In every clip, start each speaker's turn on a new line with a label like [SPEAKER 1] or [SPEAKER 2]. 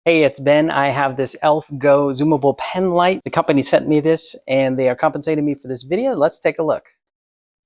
[SPEAKER 1] Hey, it's Ben. I have this ELFGO Zoomable pen light. The company sent me this and they are compensating me for this video. Let's take a look.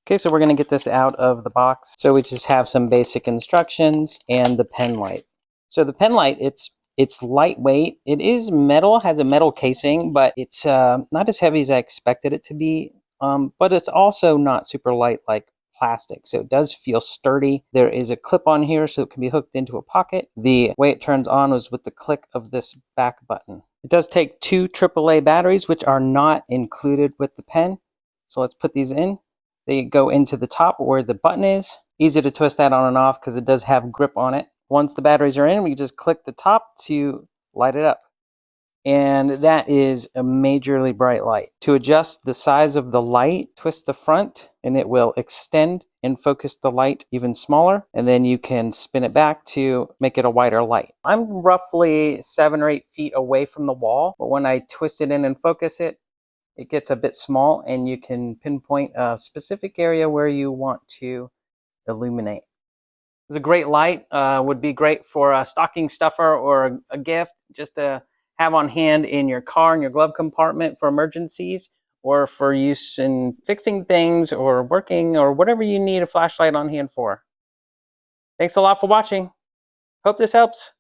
[SPEAKER 1] Okay, so we're going to get this out of the box. So we just have some basic instructions and the pen light. So the pen light, it's lightweight. It is metal, has a metal casing, but it's not as heavy as I expected it to be. But it's also not super light like plastic, so it does feel sturdy. There is a clip on here so it can be hooked into a pocket. The way it turns on is with the click of this back button. It does take two AAA batteries, which are not included with the pen. So let's put these in. They go into the top where the button is. Easy to twist that on and off because it does have grip on it. Once the batteries are in, we just click the top to light it up. And that is a majorly bright light. To adjust the size of the light, twist the front and it will extend and focus the light even smaller. And then you can spin it back to make it a wider light. I'm roughly 7 or 8 feet away from the wall, but when I twist it in and focus it, it gets a bit small and you can pinpoint a specific area where you want to illuminate. It's a great light, would be great for a stocking stuffer or a gift, just to have on hand in your car, in your glove compartment for emergencies, or for use in fixing things or working or whatever you need a flashlight on hand for. Thanks a lot for watching. Hope this helps.